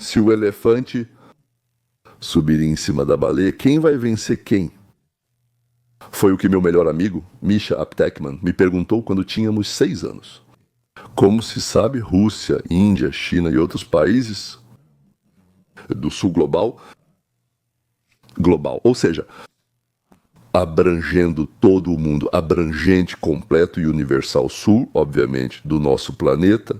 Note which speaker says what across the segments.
Speaker 1: Se o elefante subir em cima da baleia, quem vai vencer quem? Foi o que meu melhor amigo, Misha Aptekman, me perguntou quando tínhamos 6 anos. Como se sabe, Rússia, Índia, China e outros países do sul global, ou seja, abrangendo todo o mundo, abrangente, completo e universal sul, obviamente, do nosso planeta.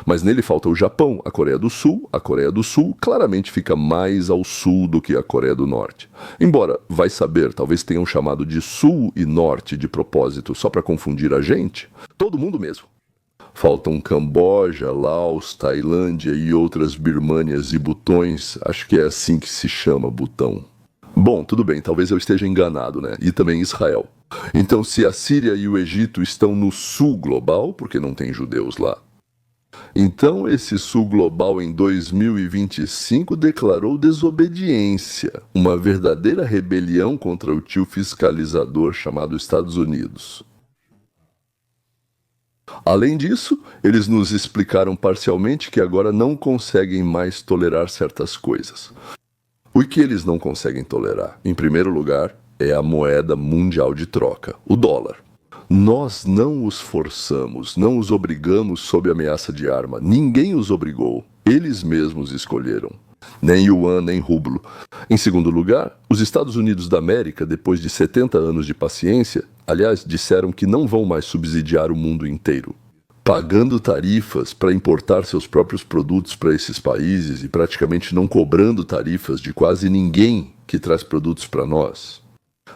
Speaker 1: Mas nele falta o Japão, a Coreia do Sul. A Coreia do Sul claramente fica mais ao sul do que a Coreia do Norte. Embora, vai saber, talvez tenham chamado de Sul e Norte de propósito, só para confundir a gente. Todo mundo mesmo. Faltam Camboja, Laos, Tailândia e outras Birmânias e Butões. Acho que é assim que se chama, Butão. Bom, tudo bem, talvez eu esteja enganado, né? E também Israel. Então, se a Síria e o Egito estão no sul global, porque não tem judeus lá, então esse sul global em 2025 declarou desobediência, uma verdadeira rebelião contra o tio fiscalizador chamado Estados Unidos. Além disso, eles nos explicaram parcialmente que agora não conseguem mais tolerar certas coisas. O que eles não conseguem tolerar, em primeiro lugar, é a moeda mundial de troca, o dólar. Nós não os forçamos, não os obrigamos sob ameaça de arma. Ninguém os obrigou. Eles mesmos escolheram. Nem yuan, nem rublo. Em segundo lugar, os Estados Unidos da América, depois de 70 anos de paciência, aliás, disseram que não vão mais subsidiar o mundo inteiro, pagando tarifas para importar seus próprios produtos para esses países e praticamente não cobrando tarifas de quase ninguém que traz produtos para nós.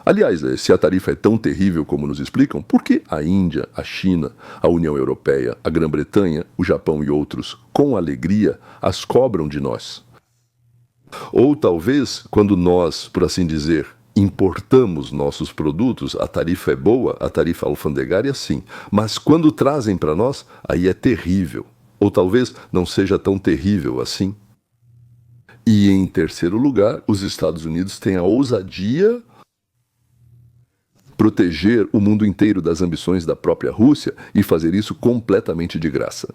Speaker 1: Aliás, se a tarifa é tão terrível como nos explicam, por que a Índia, a China, a União Europeia, a Grã-Bretanha, o Japão e outros, com alegria, as cobram de nós? Ou talvez, quando nós, por assim dizer, importamos nossos produtos, a tarifa é boa, a tarifa alfandegária sim, mas quando trazem para nós, aí é terrível. Ou talvez não seja tão terrível assim. E em terceiro lugar, os Estados Unidos têm a ousadia proteger o mundo inteiro das ambições da própria Rússia e fazer isso completamente de graça.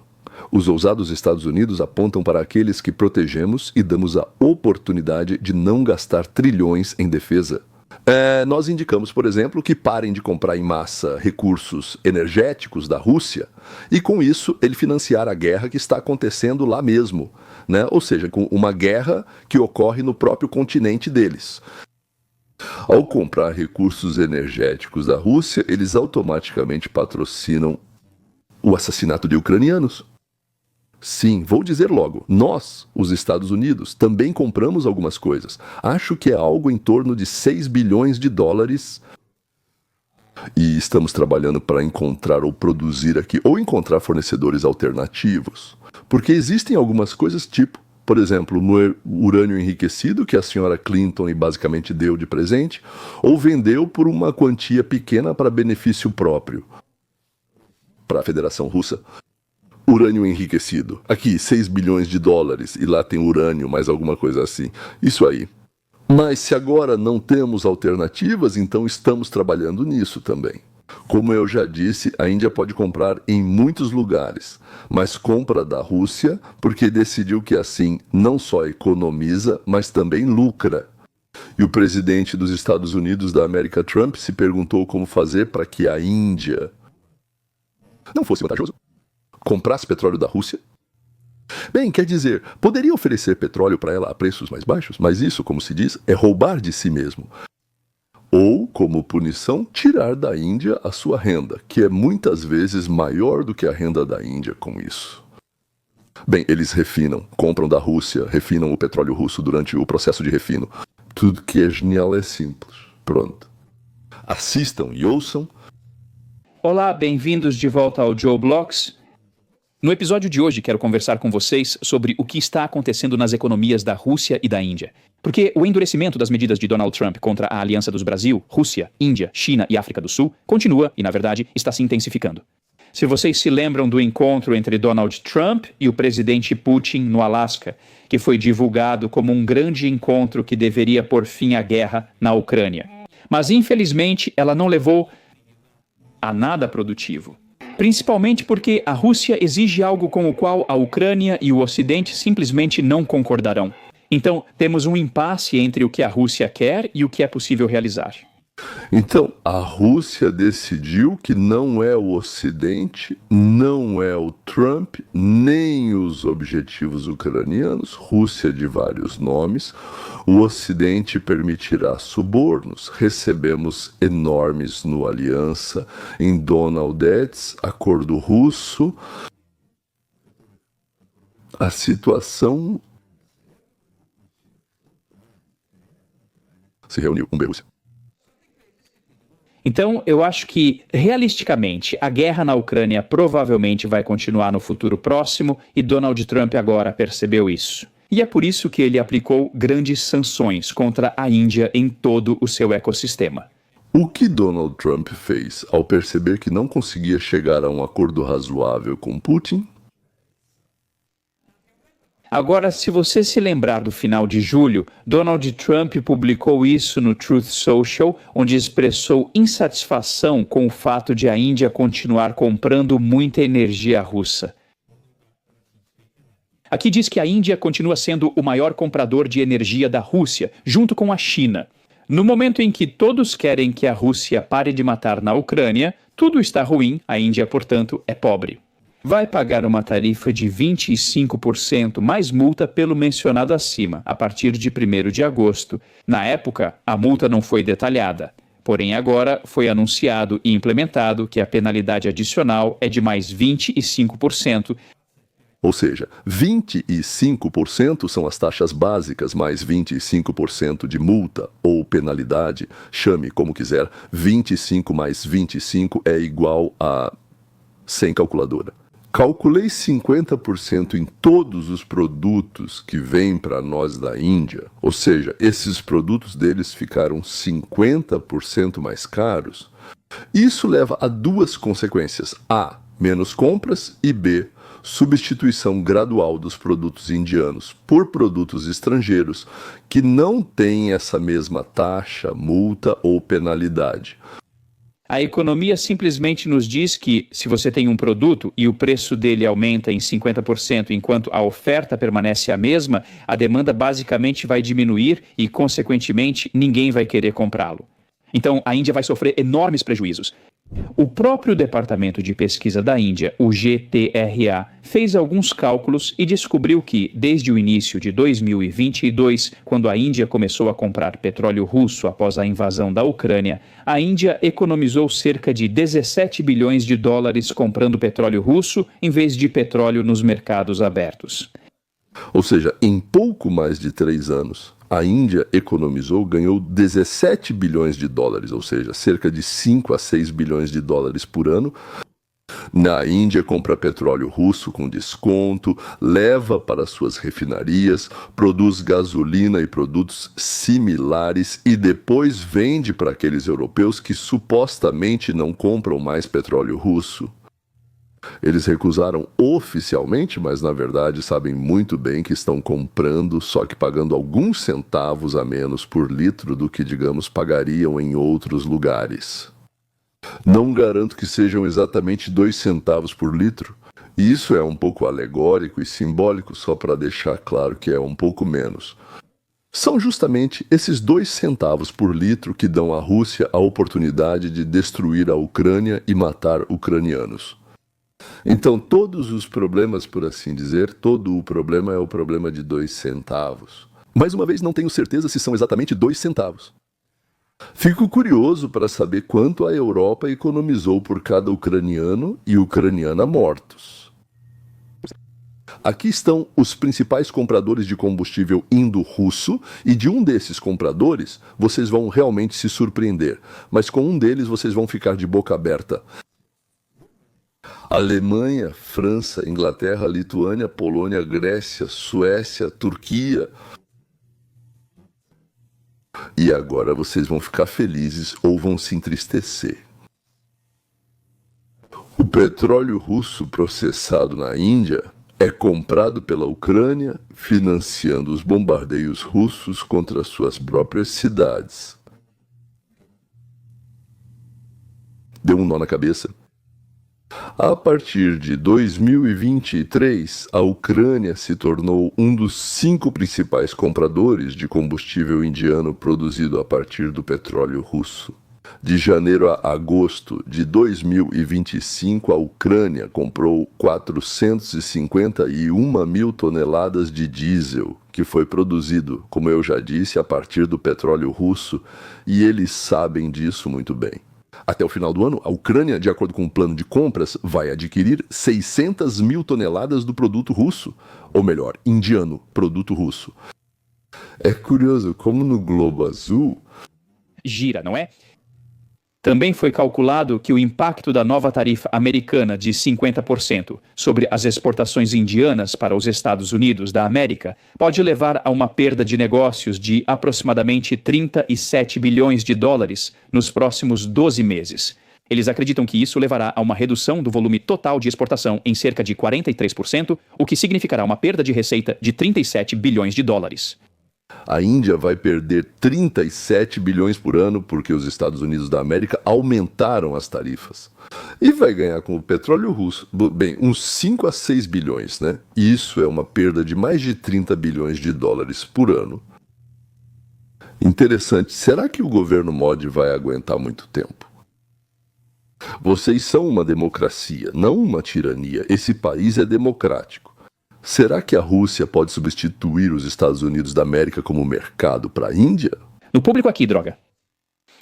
Speaker 1: Os ousados Estados Unidos apontam para aqueles que protegemos e damos a oportunidade de não gastar trilhões em defesa. Nós indicamos, por exemplo, que parem de comprar em massa recursos energéticos da Rússia e, com isso, ele financiar a guerra que está acontecendo lá mesmo, né? Ou seja, com uma guerra que ocorre no próprio continente deles. Ao comprar recursos energéticos da Rússia, eles automaticamente patrocinam o assassinato de ucranianos. Sim, vou dizer logo, nós, os Estados Unidos, também compramos algumas coisas. Acho que é algo em torno de 6 bilhões de dólares. E estamos trabalhando para encontrar ou produzir aqui, ou encontrar fornecedores alternativos. Porque existem algumas coisas tipo, por exemplo, no urânio enriquecido, que a senhora Clinton basicamente deu de presente, ou vendeu por uma quantia pequena para benefício próprio para a Federação Russa. Urânio enriquecido. Aqui, 6 bilhões de dólares, e lá tem urânio, mais alguma coisa assim. Isso aí. Mas se agora não temos alternativas, então estamos trabalhando nisso também. Como eu já disse, a Índia pode comprar em muitos lugares, mas compra da Rússia porque decidiu que assim não só economiza, mas também lucra. E o presidente dos Estados Unidos da América, Trump, se perguntou como fazer para que a Índia não fosse vantajoso, comprasse petróleo da Rússia. Bem, quer dizer, poderia oferecer petróleo para ela a preços mais baixos, mas isso, como se diz, é roubar de si mesmo. Ou, como punição, tirar da Índia a sua renda, que é muitas vezes maior do que a renda da Índia com isso. Bem, eles refinam, compram da Rússia, refinam o petróleo russo durante o processo de refino. Tudo que é genial é simples. Pronto. Assistam e ouçam.
Speaker 2: Olá, bem-vindos de volta ao Joe Blocks. No episódio de hoje, quero conversar com vocês sobre o que está acontecendo nas economias da Rússia e da Índia. Porque o endurecimento das medidas de Donald Trump contra a aliança dos Brasil, Rússia, Índia, China e África do Sul continua e, na verdade, está se intensificando. Se vocês se lembram do encontro entre Donald Trump e o presidente Putin no Alasca, que foi divulgado como um grande encontro que deveria pôr fim à guerra na Ucrânia. Mas, infelizmente, ela não levou a nada produtivo. principalmente porque a Rússia exige algo com o qual a Ucrânia e o Ocidente simplesmente não concordarão. Então, temos um impasse entre o que a Rússia quer e o que é possível realizar.
Speaker 1: Então, a Rússia decidiu que não é o Ocidente, não é o Trump, nem os objetivos ucranianos, Rússia de vários nomes. O Ocidente permitirá subornos, recebemos enormes no Aliança, em Donaldets, acordo russo. A situação se reuniu com Rússia.
Speaker 2: Então, eu acho que, realisticamente, a guerra na Ucrânia provavelmente vai continuar no futuro próximo e Donald Trump agora percebeu isso. E é por isso que ele aplicou grandes sanções contra a Índia em todo o seu ecossistema.
Speaker 1: O que Donald Trump fez ao perceber que não conseguia chegar a um acordo razoável com Putin?
Speaker 2: Agora, se você se lembrar do final de julho, Donald Trump publicou isso no Truth Social, onde expressou insatisfação com o fato de a Índia continuar comprando muita energia russa. Aqui diz que a Índia continua sendo o maior comprador de energia da Rússia, junto com a China. No momento em que todos querem que a Rússia pare de matar na Ucrânia, tudo está ruim, a Índia, portanto, é pobre. Vai pagar uma tarifa de 25% mais multa pelo mencionado acima, a partir de 1º de agosto. Na época, a multa não foi detalhada. Porém, agora foi anunciado e implementado que a penalidade adicional é de mais 25%.
Speaker 1: Ou seja, 25% são as taxas básicas, mais 25% de multa ou penalidade, chame como quiser, 25 mais 25 é igual a 100 calculadora. Calculei 50% em todos os produtos que vêm para nós da Índia, ou seja, esses produtos deles ficaram 50% mais caros. Isso leva a duas consequências: A, menos compras, e B, substituição gradual dos produtos indianos por produtos estrangeiros que não têm essa mesma taxa, multa ou penalidade.
Speaker 2: A economia simplesmente nos diz que, se você tem um produto e o preço dele aumenta em 50% enquanto a oferta permanece a mesma, a demanda basicamente vai diminuir e, consequentemente, ninguém vai querer comprá-lo. Então, a Índia vai sofrer enormes prejuízos. O próprio Departamento de Pesquisa da Índia, o GTRA, fez alguns cálculos e descobriu que, desde o início de 2022, quando a Índia começou a comprar petróleo russo após a invasão da Ucrânia, a Índia economizou cerca de 17 bilhões de dólares comprando petróleo russo em vez de petróleo nos mercados abertos.
Speaker 1: Ou seja, em pouco mais de 3 anos, a Índia ganhou 17 bilhões de dólares, ou seja, cerca de 5 a 6 bilhões de dólares por ano. Na Índia, compra petróleo russo com desconto, leva para suas refinarias, produz gasolina e produtos similares e depois vende para aqueles europeus que supostamente não compram mais petróleo russo. Eles recusaram oficialmente, mas na verdade sabem muito bem que estão comprando, só que pagando alguns centavos a menos por litro do que, digamos, pagariam em outros lugares. Não garanto que sejam exatamente 2 centavos por litro. Isso é um pouco alegórico e simbólico, só para deixar claro que é um pouco menos. São justamente esses 2 centavos por litro que dão à Rússia a oportunidade de destruir a Ucrânia e matar ucranianos. Então, todos os problemas, por assim dizer, todo o problema é o problema de 2 centavos. Mais uma vez, não tenho certeza se são exatamente 2 centavos. Fico curioso para saber quanto a Europa economizou por cada ucraniano e ucraniana mortos. Aqui estão os principais compradores de combustível indo-russo, e de um desses compradores vocês vão realmente se surpreender, mas com um deles vocês vão ficar de boca aberta. Alemanha, França, Inglaterra, Lituânia, Polônia, Grécia, Suécia, Turquia. E agora vocês vão ficar felizes ou vão se entristecer. O petróleo russo processado na Índia é comprado pela Ucrânia, financiando os bombardeios russos contra suas próprias cidades. Deu um nó na cabeça? A partir de 2023, a Ucrânia se tornou um dos 5 principais compradores de combustível indiano produzido a partir do petróleo russo. De janeiro a agosto de 2025, a Ucrânia comprou 451 mil toneladas de diesel, que foi produzido, como eu já disse, a partir do petróleo russo, e eles sabem disso muito bem. Até o final do ano, a Ucrânia, de acordo com um plano de compras, vai adquirir 600 mil toneladas do produto russo, ou melhor, indiano, produto russo. É curioso como no Globo Azul
Speaker 2: gira, não é? Também foi calculado que o impacto da nova tarifa americana de 50% sobre as exportações indianas para os Estados Unidos da América pode levar a uma perda de negócios de aproximadamente 37 bilhões de dólares nos próximos 12 meses. Eles acreditam que isso levará a uma redução do volume total de exportação em cerca de 43%, o que significará uma perda de receita de 37 bilhões de dólares.
Speaker 1: A Índia vai perder 37 bilhões por ano porque os Estados Unidos da América aumentaram as tarifas. E vai ganhar com o petróleo russo, bem, uns 5 a 6 bilhões, né? Isso é uma perda de mais de 30 bilhões de dólares por ano. Interessante, será que o governo Modi vai aguentar muito tempo? Vocês são uma democracia, não uma tirania. Esse país é democrático. Será que a Rússia pode substituir os Estados Unidos da América como mercado para a Índia?
Speaker 2: No público aqui, droga.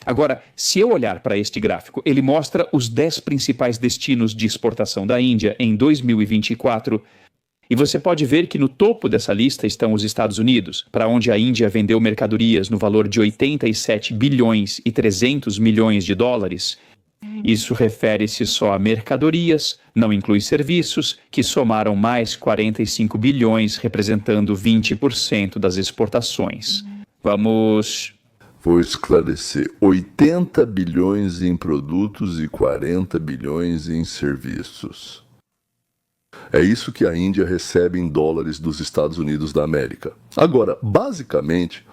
Speaker 2: Agora, se eu olhar para este gráfico, ele mostra os 10 principais destinos de exportação da Índia em 2024. E você pode ver que no topo dessa lista estão os Estados Unidos, para onde a Índia vendeu mercadorias no valor de 87 bilhões e 300 milhões de dólares. Isso refere-se só a mercadorias, não inclui serviços, que somaram mais 45 bilhões, representando 20% das exportações.
Speaker 1: Vou esclarecer. 80 bilhões em produtos e 40 bilhões em serviços. É isso que a Índia recebe em dólares dos Estados Unidos da América. Agora, basicamente,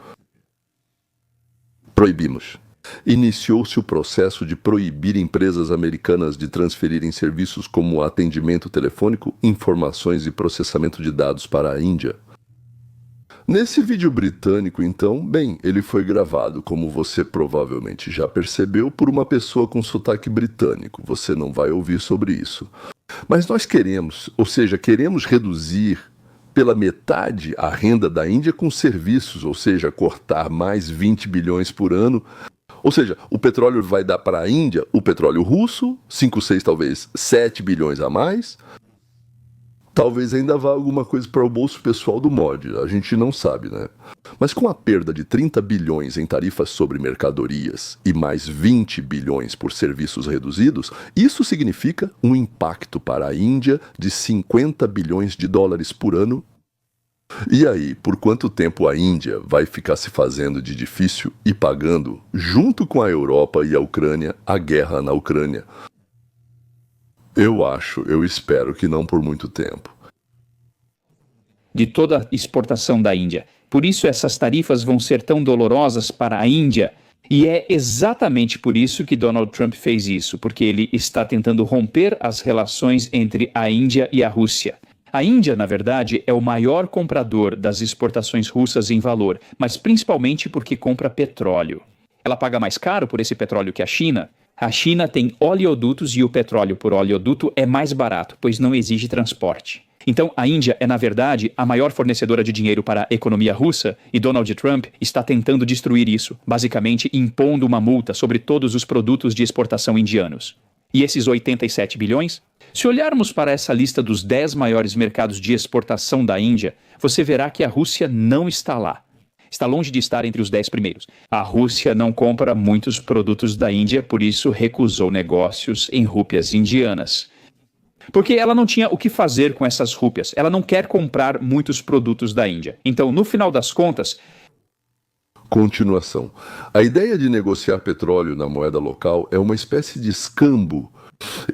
Speaker 1: proibimos. Iniciou-se o processo de proibir empresas americanas de transferirem serviços como atendimento telefônico, informações e processamento de dados para a Índia. Nesse vídeo britânico, então, bem, ele foi gravado, como você provavelmente já percebeu, por uma pessoa com sotaque britânico. Você não vai ouvir sobre isso. Mas nós queremos reduzir pela metade a renda da Índia com serviços, ou seja, cortar mais 20 bilhões por ano. Ou seja, o petróleo vai dar para a Índia o petróleo russo, 5, 6, talvez 7 bilhões a mais. Talvez ainda vá alguma coisa para o bolso pessoal do Modi, a gente não sabe, né? Mas com a perda de 30 bilhões em tarifas sobre mercadorias e mais 20 bilhões por serviços reduzidos, isso significa um impacto para a Índia de 50 bilhões de dólares por ano. E aí, por quanto tempo a Índia vai ficar se fazendo de difícil e pagando, junto com a Europa e a Ucrânia, a guerra na Ucrânia? Eu espero que não por muito tempo.
Speaker 2: De toda a exportação da Índia. Por isso essas tarifas vão ser tão dolorosas para a Índia. E é exatamente por isso que Donald Trump fez isso, porque ele está tentando romper as relações entre a Índia e a Rússia. A Índia, na verdade, é o maior comprador das exportações russas em valor, mas principalmente porque compra petróleo. Ela paga mais caro por esse petróleo que a China. A China tem oleodutos e o petróleo por oleoduto é mais barato, pois não exige transporte. Então, a Índia é, na verdade, a maior fornecedora de dinheiro para a economia russa e Donald Trump está tentando destruir isso, basicamente impondo uma multa sobre todos os produtos de exportação indianos. E esses 87 bilhões? Se olharmos para essa lista dos 10 maiores mercados de exportação da Índia, você verá que a Rússia não está lá. Está longe de estar entre os 10 primeiros. A Rússia não compra muitos produtos da Índia, por isso recusou negócios em rúpias indianas. Porque ela não tinha o que fazer com essas rúpias. Ela não quer comprar muitos produtos da Índia. Então, no final das contas...
Speaker 1: Continuação. A ideia de negociar petróleo na moeda local é uma espécie de escambo.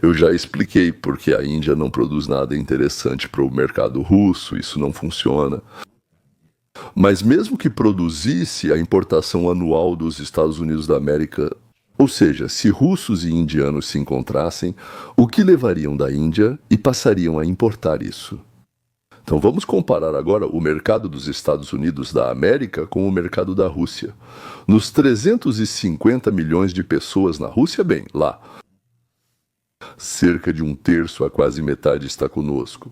Speaker 1: Eu já expliquei porque a Índia não produz nada interessante para o mercado russo, isso não funciona. Mas mesmo que produzisse, a importação anual dos Estados Unidos da América Ou seja, se russos e indianos se encontrassem, o que levariam da Índia e passariam a importar isso? Então vamos comparar agora o mercado dos Estados Unidos da América com o mercado da Rússia. Nos 350 milhões de pessoas na Rússia, bem, lá, cerca de um terço a quase metade está conosco.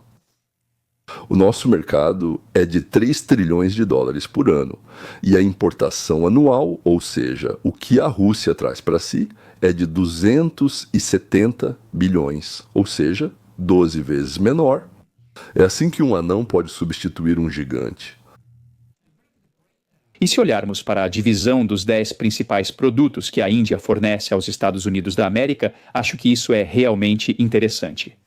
Speaker 1: O nosso mercado é de 3 trilhões de dólares por ano, e a importação anual, ou seja, o que a Rússia traz para si, é de 270 bilhões, ou seja, 12 vezes menor. É assim que um anão pode substituir um gigante.
Speaker 2: E se olharmos para a divisão dos 10 principais produtos que a Índia fornece aos Estados Unidos da América, acho que isso é realmente interessante.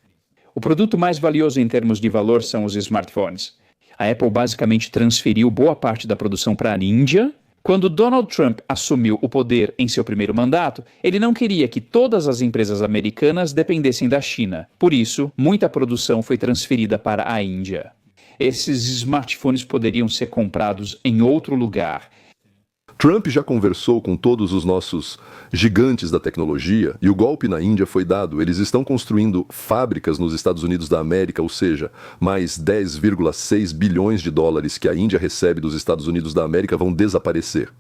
Speaker 2: O produto mais valioso em termos de valor são os smartphones. A Apple basicamente transferiu boa parte da produção para a Índia. Quando Donald Trump assumiu o poder em seu primeiro mandato, ele não queria que todas as empresas americanas dependessem da China. Por isso, muita produção foi transferida para a Índia. Esses smartphones poderiam ser comprados em outro lugar.
Speaker 1: Trump já conversou com todos os nossos gigantes da tecnologia e o golpe na Índia foi dado. Eles estão construindo fábricas nos Estados Unidos da América, ou seja, mais 10,6 bilhões de dólares que a Índia recebe dos Estados Unidos da América vão desaparecer.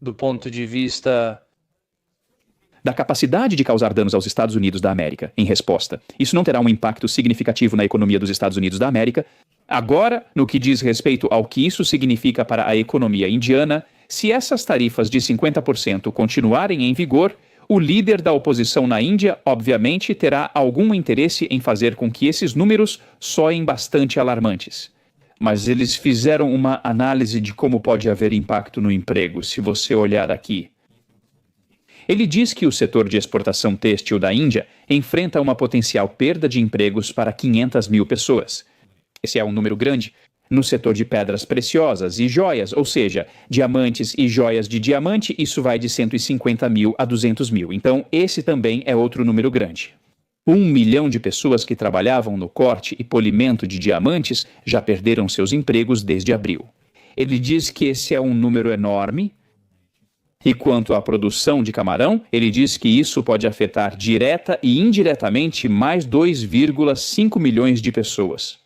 Speaker 3: Do ponto de vista
Speaker 2: Da capacidade de causar danos aos Estados Unidos da América, em resposta. Isso não terá um impacto significativo na economia dos Estados Unidos da América. Agora, no que diz respeito ao que isso significa para a economia indiana, se essas tarifas de 50% continuarem em vigor, o líder da oposição na Índia, obviamente, terá algum interesse em fazer com que esses números soem bastante alarmantes. Mas eles fizeram uma análise de como pode haver impacto no emprego, se você olhar aqui. Ele diz que o setor de exportação têxtil da Índia enfrenta uma potencial perda de empregos para 500 mil pessoas. Esse é um número grande. No setor de pedras preciosas e joias, ou seja, diamantes e joias de diamante, isso vai de 150 mil a 200 mil. Então, esse também é outro número grande. 1 milhão de pessoas que trabalhavam no corte e polimento de diamantes já perderam seus empregos desde abril. Ele diz que esse é um número enorme. E quanto à produção de camarão, ele diz que isso pode afetar direta e indiretamente mais 2,5 milhões de pessoas.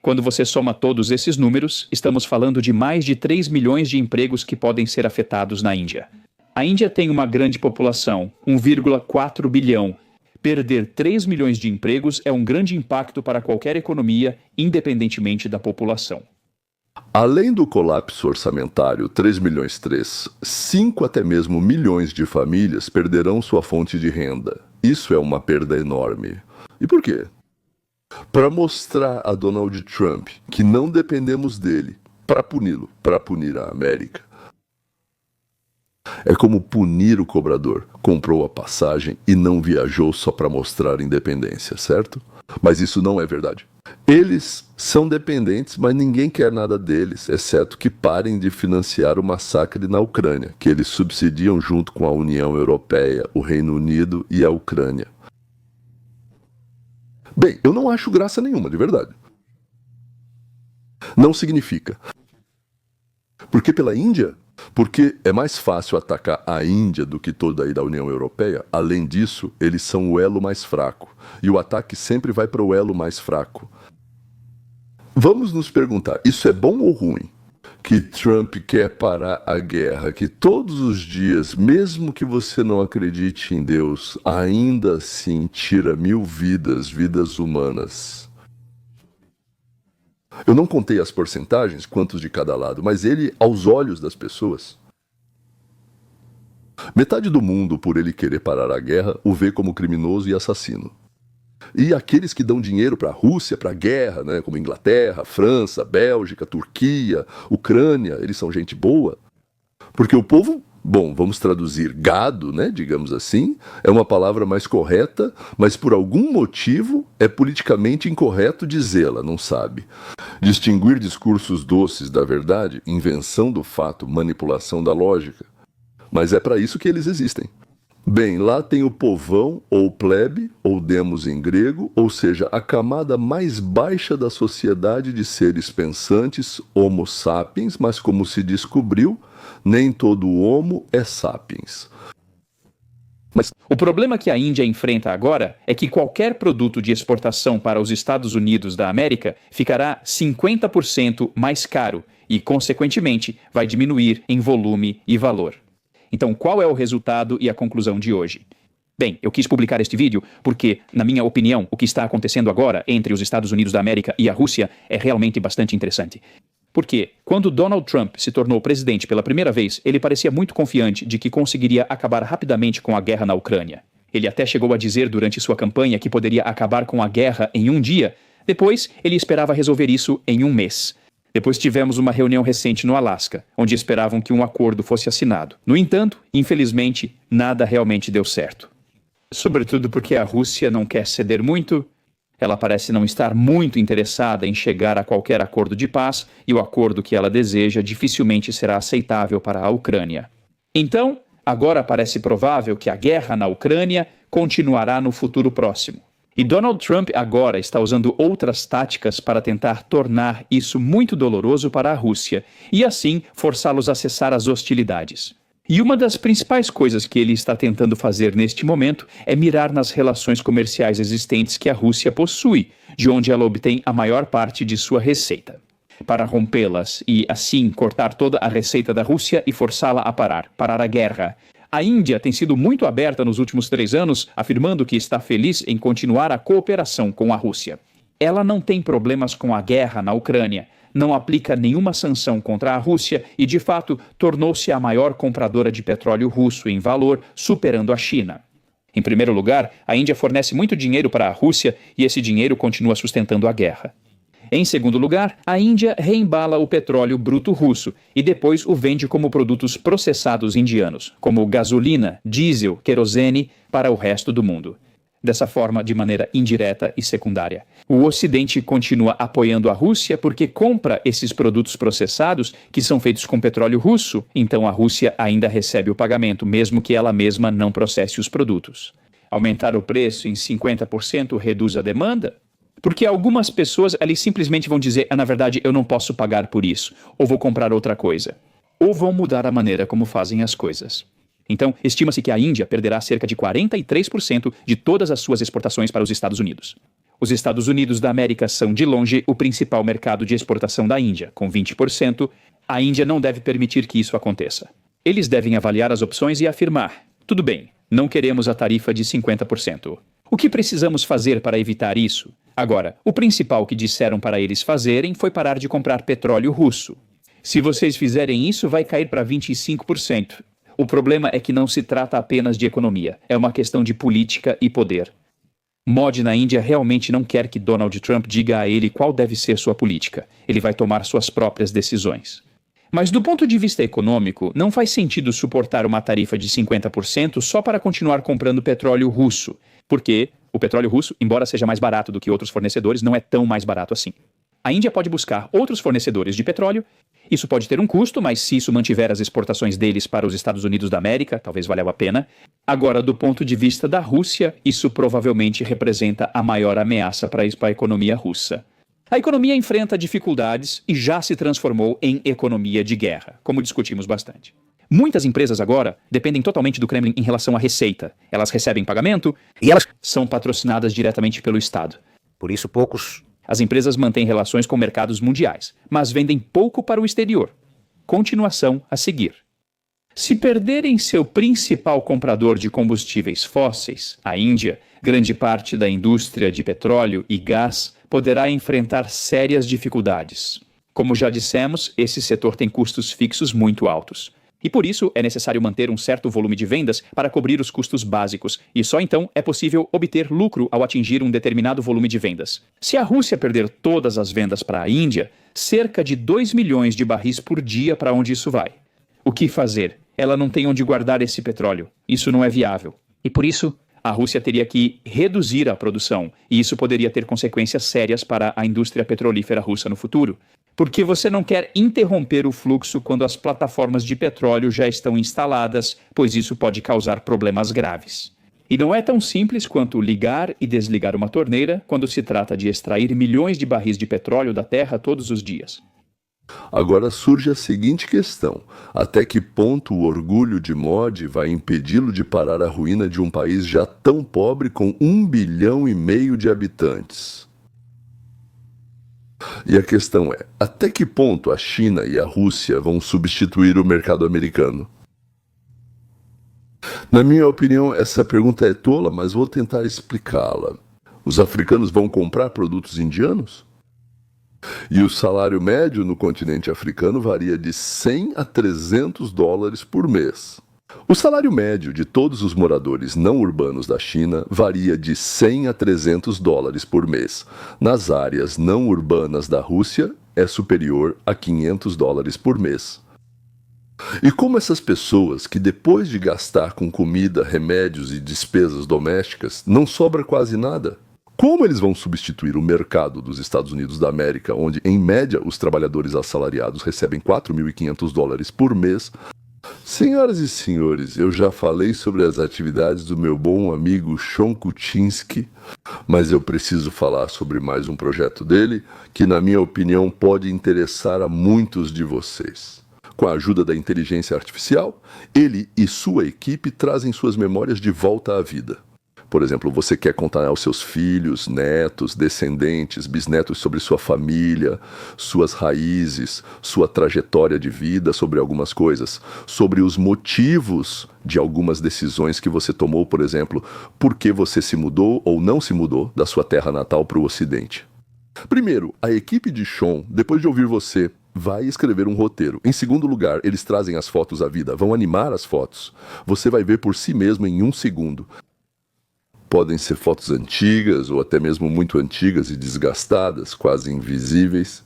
Speaker 2: Quando você soma todos esses números, estamos falando de mais de 3 milhões de empregos que podem ser afetados na Índia. A Índia tem uma grande população, 1,4 bilhão. Perder 3 milhões de empregos é um grande impacto para qualquer economia, independentemente da população.
Speaker 1: Além do colapso orçamentário 3 milhões 5 até mesmo milhões de famílias perderão sua fonte de renda. Isso é uma perda enorme. E por quê? Para mostrar a Donald Trump que não dependemos dele para puni-lo, para punir a América. É como punir o cobrador. Comprou a passagem e não viajou só para mostrar independência, certo? Mas isso não é verdade. Eles são dependentes, mas ninguém quer nada deles, exceto que parem de financiar o massacre na Ucrânia, que eles subsidiam junto com a União Europeia, o Reino Unido e a Ucrânia. Bem, eu não acho graça nenhuma, de verdade. Não significa. Por que pela Índia? Porque é mais fácil atacar a Índia do que toda aí da União Europeia. Além disso, eles são o elo mais fraco. E o ataque sempre vai para o elo mais fraco. Vamos nos perguntar, isso é bom ou ruim? Que Trump quer parar a guerra, que todos os dias, mesmo que você não acredite em Deus, ainda assim tira 1000 vidas humanas. Eu não contei as porcentagens, quantos de cada lado, mas ele, aos olhos das pessoas, metade do mundo, por ele querer parar a guerra, o vê como criminoso e assassino. E aqueles que dão dinheiro para a Rússia, para a guerra, né, como Inglaterra, França, Bélgica, Turquia, Ucrânia, eles são gente boa. Porque o povo, bom, vamos traduzir gado, né, digamos assim, é uma palavra mais correta, mas por algum motivo é politicamente incorreto dizê-la, não sabe. Distinguir discursos doces da verdade, invenção do fato, manipulação da lógica. Mas é para isso que eles existem. Bem, lá tem o povão, ou plebe, ou demos em grego, ou seja, a camada mais baixa da sociedade de seres pensantes, homo sapiens, mas como se descobriu, Nem todo homo é sapiens. Mas
Speaker 2: O problema que a Índia enfrenta agora é que qualquer produto de exportação para os Estados Unidos da América ficará 50% mais caro e, consequentemente, vai diminuir em volume e valor. Então, qual é o resultado e a conclusão de hoje? Bem, eu quis publicar este vídeo porque, na minha opinião, o que está acontecendo agora entre os Estados Unidos da América e a Rússia é realmente bastante interessante. Porque, quando Donald Trump se tornou presidente pela primeira vez, ele parecia muito confiante de que conseguiria acabar rapidamente com a guerra na Ucrânia. Ele até chegou a dizer durante sua campanha que poderia acabar com a guerra em um dia. Depois, ele esperava resolver isso em um mês. Depois tivemos uma reunião recente no Alasca, onde esperavam que um acordo fosse assinado. No entanto, infelizmente, nada realmente deu certo. Sobretudo porque a Rússia não quer ceder muito, ela parece não estar muito interessada em chegar a qualquer acordo de paz e o acordo que ela deseja dificilmente será aceitável para a Ucrânia. Então, agora parece provável que a guerra na Ucrânia continuará no futuro próximo. E Donald Trump agora está usando outras táticas para tentar tornar isso muito doloroso para a Rússia e assim forçá-los a cessar as hostilidades. E uma das principais coisas que ele está tentando fazer neste momento é mirar nas relações comerciais existentes que a Rússia possui, de onde ela obtém a maior parte de sua receita. Para rompê-las e, assim, cortar toda a receita da Rússia e forçá-la a parar a guerra. A Índia tem sido muito aberta nos últimos 3 anos, afirmando que está feliz em continuar a cooperação com a Rússia. Ela não tem problemas com a guerra na Ucrânia, não aplica nenhuma sanção contra a Rússia e, de fato, tornou-se a maior compradora de petróleo russo em valor, superando a China. Em primeiro lugar, a Índia fornece muito dinheiro para a Rússia e esse dinheiro continua sustentando a guerra. Em segundo lugar, a Índia reembala o petróleo bruto russo e depois o vende como produtos processados indianos, como gasolina, diesel, querosene, para o resto do mundo. Dessa forma, de maneira indireta e secundária. O Ocidente continua apoiando a Rússia porque compra esses produtos processados que são feitos com petróleo russo, então a Rússia ainda recebe o pagamento, mesmo que ela mesma não processe os produtos. Aumentar o preço em 50% reduz a demanda? Porque algumas pessoas ali simplesmente vão dizer, na verdade, eu não posso pagar por isso, ou vou comprar outra coisa. Ou vão mudar a maneira como fazem as coisas. Então, estima-se que a Índia perderá cerca de 43% de todas as suas exportações para os Estados Unidos. Os Estados Unidos da América são, de longe, o principal mercado de exportação da Índia, com 20%. A Índia não deve permitir que isso aconteça. Eles devem avaliar as opções e afirmar, tudo bem, não queremos a tarifa de 50%. O que precisamos fazer para evitar isso? Agora, o principal que disseram para eles fazerem foi parar de comprar petróleo russo. Se vocês fizerem isso, vai cair para 25%. O problema é que não se trata apenas de economia, é uma questão de política e poder. Modi na Índia realmente não quer que Donald Trump diga a ele qual deve ser sua política. Ele vai tomar suas próprias decisões. Mas do ponto de vista econômico, não faz sentido suportar uma tarifa de 50% só para continuar comprando petróleo russo, porque o petróleo russo, embora seja mais barato do que outros fornecedores, não é tão mais barato assim. A Índia pode buscar outros fornecedores de petróleo. Isso pode ter um custo, mas se isso mantiver as exportações deles para os Estados Unidos da América, talvez valha a pena. Agora, do ponto de vista da Rússia, isso provavelmente representa a maior ameaça para a economia russa. A economia enfrenta dificuldades e já se transformou em economia de guerra, como discutimos bastante. Muitas empresas agora dependem totalmente do Kremlin em relação à receita. Elas recebem pagamento e elas são patrocinadas diretamente pelo Estado.
Speaker 4: Por isso, poucos.
Speaker 2: As empresas mantêm relações com mercados mundiais, mas vendem pouco para o exterior. Continuação a seguir. Se perderem seu principal comprador de combustíveis fósseis, a Índia, grande parte da indústria de petróleo e gás poderá enfrentar sérias dificuldades. Como já dissemos, esse setor tem custos fixos muito altos. E por isso é necessário manter um certo volume de vendas para cobrir os custos básicos, e só então é possível obter lucro ao atingir um determinado volume de vendas. Se a Rússia perder todas as vendas para a Índia, cerca de 2 milhões de barris por dia para onde isso vai. O que fazer? Ela não tem onde guardar esse petróleo. Isso não é viável. E por isso, a Rússia teria que reduzir a produção, e isso poderia ter consequências sérias para a indústria petrolífera russa no futuro. Porque você não quer interromper o fluxo quando as plataformas de petróleo já estão instaladas, pois isso pode causar problemas graves. E não é tão simples quanto ligar e desligar uma torneira quando se trata de extrair milhões de barris de petróleo da terra todos os dias.
Speaker 1: Agora surge a seguinte questão: até que ponto o orgulho de Modi vai impedi-lo de parar a ruína de um país já tão pobre com 1,5 bilhão de habitantes? E a questão é, até que ponto a China e a Rússia vão substituir o mercado americano? Na minha opinião, essa pergunta é tola, mas vou tentar explicá-la. Os africanos vão comprar produtos indianos? E o salário médio no continente africano varia de 100 a 300 dólares por mês. O salário médio de todos os moradores não urbanos da China varia de 100 a 300 dólares por mês. Nas áreas não urbanas da Rússia, é superior a 500 dólares por mês. E como essas pessoas que depois de gastar com comida, remédios e despesas domésticas, não sobra quase nada? Como eles vão substituir o mercado dos Estados Unidos da América, onde, em média, os trabalhadores assalariados recebem 4.500 dólares por mês? Senhoras e senhores, eu já falei sobre as atividades do meu bom amigo Sean Kuczynski, mas eu preciso falar sobre mais um projeto dele, que, na minha opinião, pode interessar a muitos de vocês. Com a ajuda da inteligência artificial, ele e sua equipe trazem suas memórias de volta à vida. Por exemplo, você quer contar aos seus filhos, netos, descendentes, bisnetos sobre sua família, suas raízes, sua trajetória de vida, sobre algumas coisas, sobre os motivos de algumas decisões que você tomou, por exemplo, por que você se mudou ou não se mudou da sua terra natal para o Ocidente. Primeiro, a equipe de Sean, depois de ouvir você, vai escrever um roteiro. Em segundo lugar, eles trazem as fotos à vida, vão animar as fotos. Você vai ver por si mesmo em 1 segundo. Podem ser fotos antigas ou até mesmo muito antigas e desgastadas, quase invisíveis.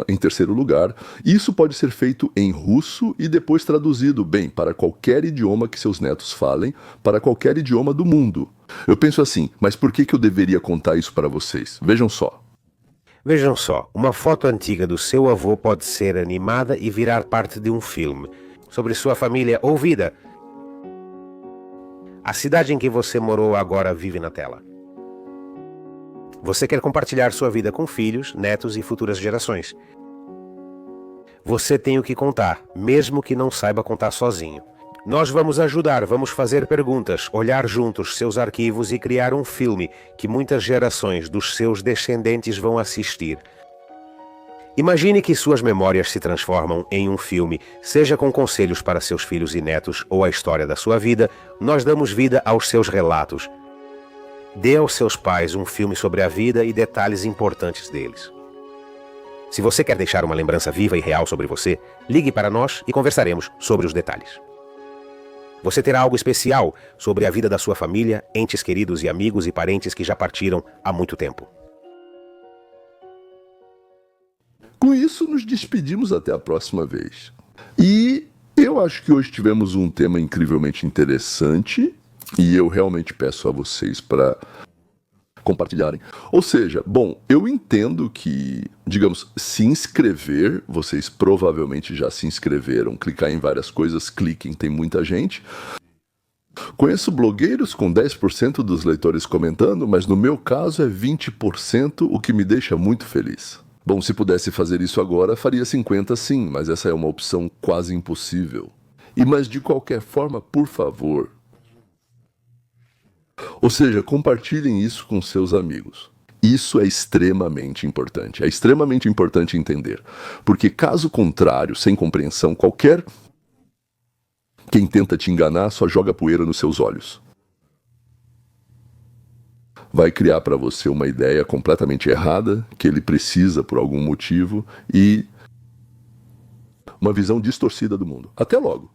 Speaker 1: Em terceiro lugar, isso pode ser feito em russo e depois traduzido bem para qualquer idioma que seus netos falem, para qualquer idioma do mundo. Eu penso assim, mas por que eu deveria contar isso para vocês? Vejam só.
Speaker 4: Vejam só, uma foto antiga do seu avô pode ser animada e virar parte de um filme sobre sua família ou vida. A cidade em que você morou agora vive na tela. Você quer compartilhar sua vida com filhos, netos e futuras gerações. Você tem o que contar, mesmo que não saiba contar sozinho. Nós vamos ajudar, vamos fazer perguntas, olhar juntos seus arquivos e criar um filme que muitas gerações dos seus descendentes vão assistir. Imagine que suas memórias se transformam em um filme, seja com conselhos para seus filhos e netos ou a história da sua vida, nós damos vida aos seus relatos. Dê aos seus pais um filme sobre a vida e detalhes importantes deles. Se você quer deixar uma lembrança viva e real sobre você, ligue para nós e conversaremos sobre os detalhes. Você terá algo especial sobre a vida da sua família, entes queridos e amigos e parentes que já partiram há muito tempo.
Speaker 1: Com isso, nos despedimos até a próxima vez. E eu acho que hoje tivemos um tema incrivelmente interessante e eu realmente peço a vocês para compartilharem. Ou seja, bom, eu entendo que, digamos, se inscrever, vocês provavelmente já se inscreveram, clicar em várias coisas, cliquem, tem muita gente. Conheço blogueiros com 10% dos leitores comentando, mas no meu caso é 20%, o que me deixa muito feliz. Bom, se pudesse fazer isso agora, faria 50 sim, mas essa é uma opção quase impossível. Mas de qualquer forma, por favor. Ou seja, compartilhem isso com seus amigos. Isso é extremamente importante. É extremamente importante entender. Porque caso contrário, sem compreensão, quem tenta te enganar só joga poeira nos seus olhos. Vai criar para você uma ideia completamente errada, que ele precisa por algum motivo, e uma visão distorcida do mundo. Até logo!